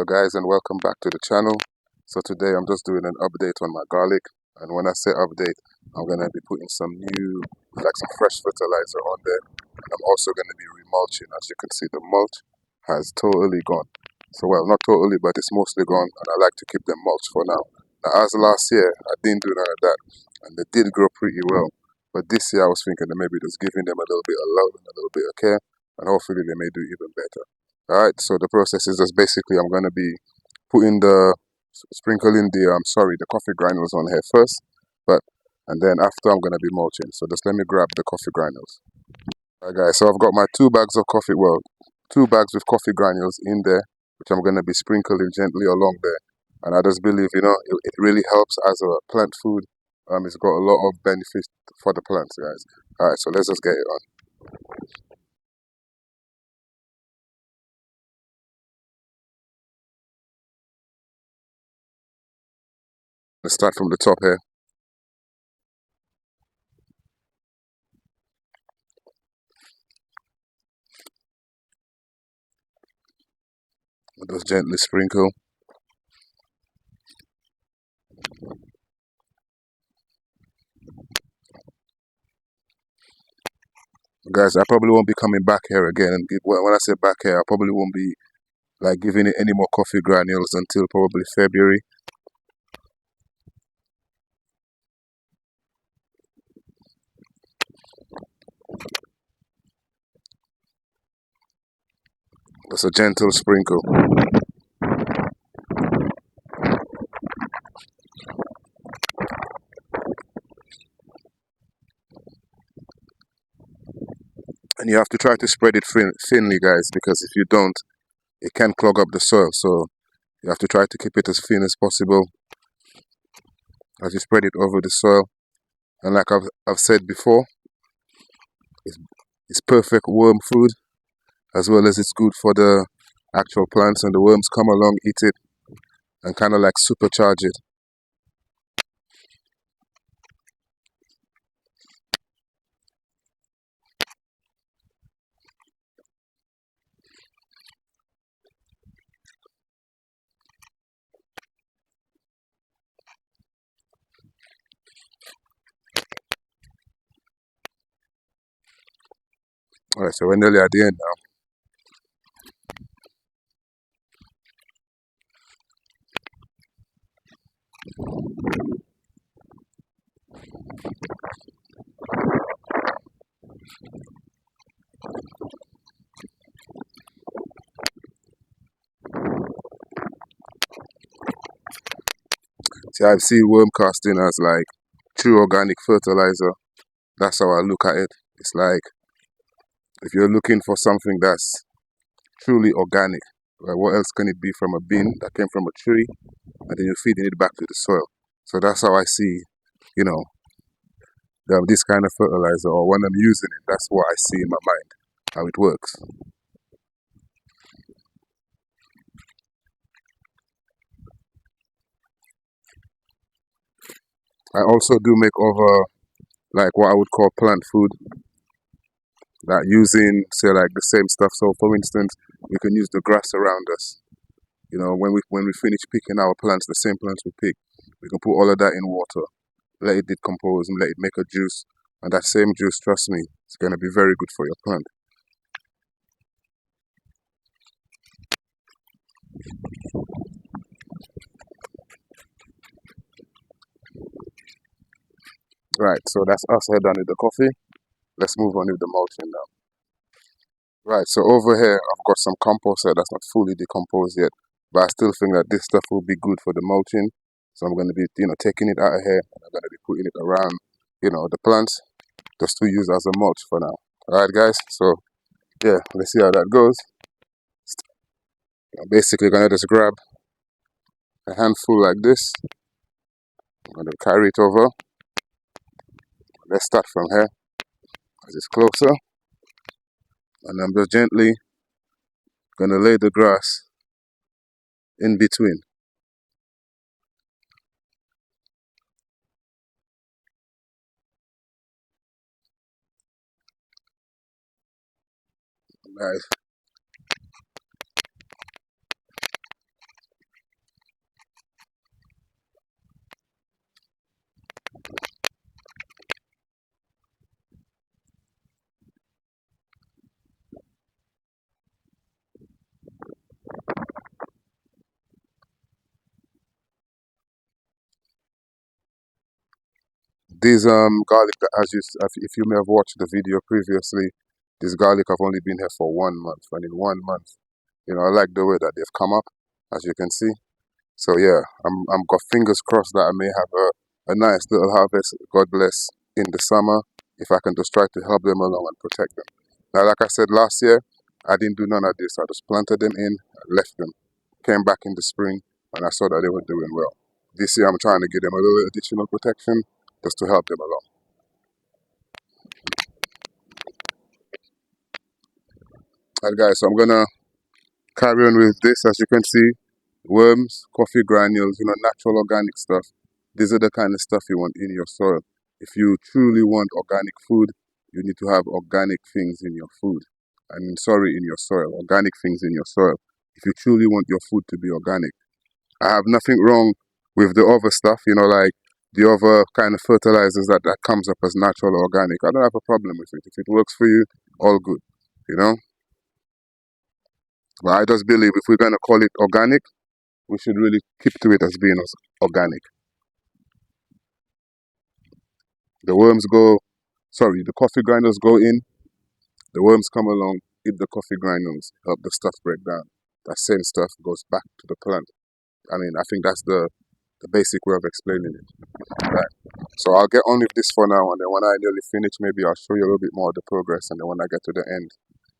guys, and welcome back to the channel. So today I'm just doing an update on my garlic, and when I say update, I'm going to be putting some new, like some fresh fertilizer on there, and I'm also going to be remulching. As you can see, the mulch has totally gone. So well, not totally, but it's mostly gone, and I like to keep them mulch for now. Now as last year, I didn't do none of that, and they did grow pretty well. But this year I was thinking that maybe just giving them a little bit of love and a little bit of care, and hopefully they may do even better. Alright, so the process is just basically I'm going to be putting sprinkling the coffee granules on here first, and then after I'm going to be mulching. So just let me grab the coffee granules. Alright guys, so I've got my 2 bags of two bags with coffee granules in there, which I'm going to be sprinkling gently along there. And I just believe, it really helps as a plant food. It's got a lot of benefits for the plants, guys. Alright, so let's just get it on. Let's start from the top here. Just gently sprinkle. Guys, I probably won't be coming back here again. And when I say back here, I probably won't be like giving it any more coffee granules until probably February. Just a gentle sprinkle. And you have to try to spread it thinly, guys, because if you don't, it can clog up the soil. So you have to try to keep it as thin as possible as you spread it over the soil. And like I've said before, it's perfect worm food, as well as it's good for the actual plants, and the worms come along, eat it, and kind of like supercharge it. Alright, so we're nearly at the end now. See, I've seen worm casting as like true organic fertilizer. That's how I look at it. It's like if you're looking for something that's truly organic, like what else can it be from a bin that came from a tree, and then you're feeding it back to the soil. So that's how I see, you know, this kind of fertilizer, or when I'm using it, that's what I see in my mind, how it works. I also do make other, like what I would call plant food, that using, say, like the same stuff. So for instance, we can use the grass around us. When we finish picking our plants, the same plants we pick, we can put all of that in water, let it decompose, and let it make a juice. And that same juice, trust me, it's going to be very good for your plant. Right, so that's us here done with the coffee. Let's move on with the mulching now. Right, so over here, I've got some compost here that's not fully decomposed yet, but I still think that this stuff will be good for the mulching. So I'm going to be, taking it out of here, and I'm going to be putting it around, the plants, just to use as a mulch for now. Alright guys, so yeah, let's see how that goes. I'm basically going to just grab a handful like this. I'm going to carry it over. Let's start from here, as it's closer. And I'm just gently going to lay the grass in between. Guys, These garlic that if you may have watched the video previously, this garlic have only been here for 1 month, and in 1 month, I like the way that they've come up, as you can see. So yeah, I'm got fingers crossed that I may have a nice little harvest, God bless, in the summer, if I can just try to help them along and protect them. Now, like I said last year, I didn't do none of this. I just planted them in, left them, came back in the spring, and I saw that they were doing well. This year, I'm trying to give them a little additional protection just to help them along. Alright, guys, so I'm gonna carry on with this. As you can see, worms, coffee granules, natural organic stuff. These are the kind of stuff you want in your soil. If you truly want organic food, you need to have organic things in your food. In your soil, organic things in your soil. If you truly want your food to be organic. I have nothing wrong with the other stuff, like the other kind of fertilizers that comes up as natural or organic. I don't have a problem with it. If it works for you, all good, you know. But I just believe if we're going to call it organic, we should really keep to it as being organic. The coffee grinders go in, the worms come along, eat the coffee grinders, help the stuff break down. That same stuff goes back to the plant. I mean, I think that's the basic way of explaining it. Right. So I'll get on with this for now, and then when I nearly finish, maybe I'll show you a little bit more of the progress, and then when I get to the end,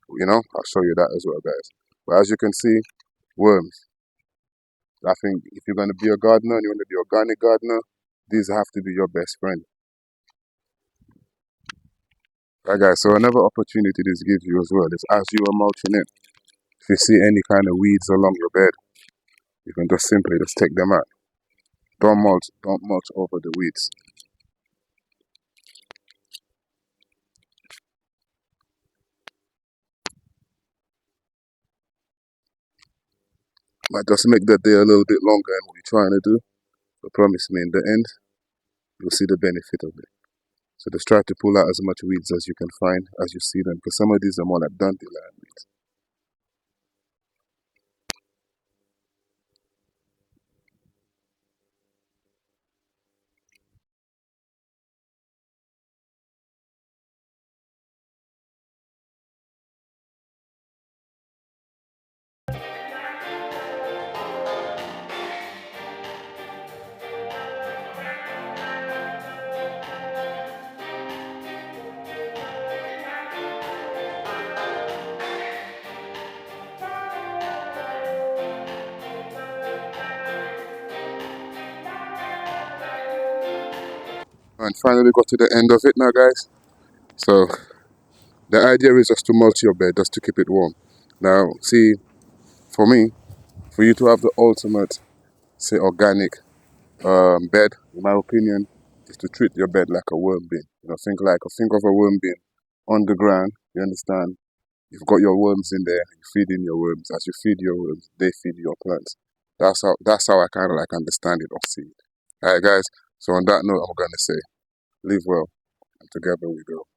I'll show you that as well, guys. But as you can see, worms. I think if you're going to be a gardener and you want to be an organic gardener, these have to be your best friend. Right, guys, so another opportunity this gives you as well is as you are mulching in, if you see any kind of weeds along your bed, you can just simply just take them out. Don't mulch over the weeds. Might just make that day a little bit longer than what you're trying to do, but promise me in the end, you'll see the benefit of it. So just try to pull out as much weeds as you can find as you see them, because some of these are more like dandelion weeds. And finally got to the end of it now, guys. So the idea is just to mulch your bed, just to keep it warm. Now, see, for me, for you to have the ultimate, say, organic bed, in my opinion, is to treat your bed like a worm bin. Think of a worm bin on the ground. You understand? You've got your worms in there. You feed in your worms. As you feed your worms, they feed your plants. That's how I kind of like understand it or see it. All right, guys. So on that note, I'm gonna say, live well, and together we go.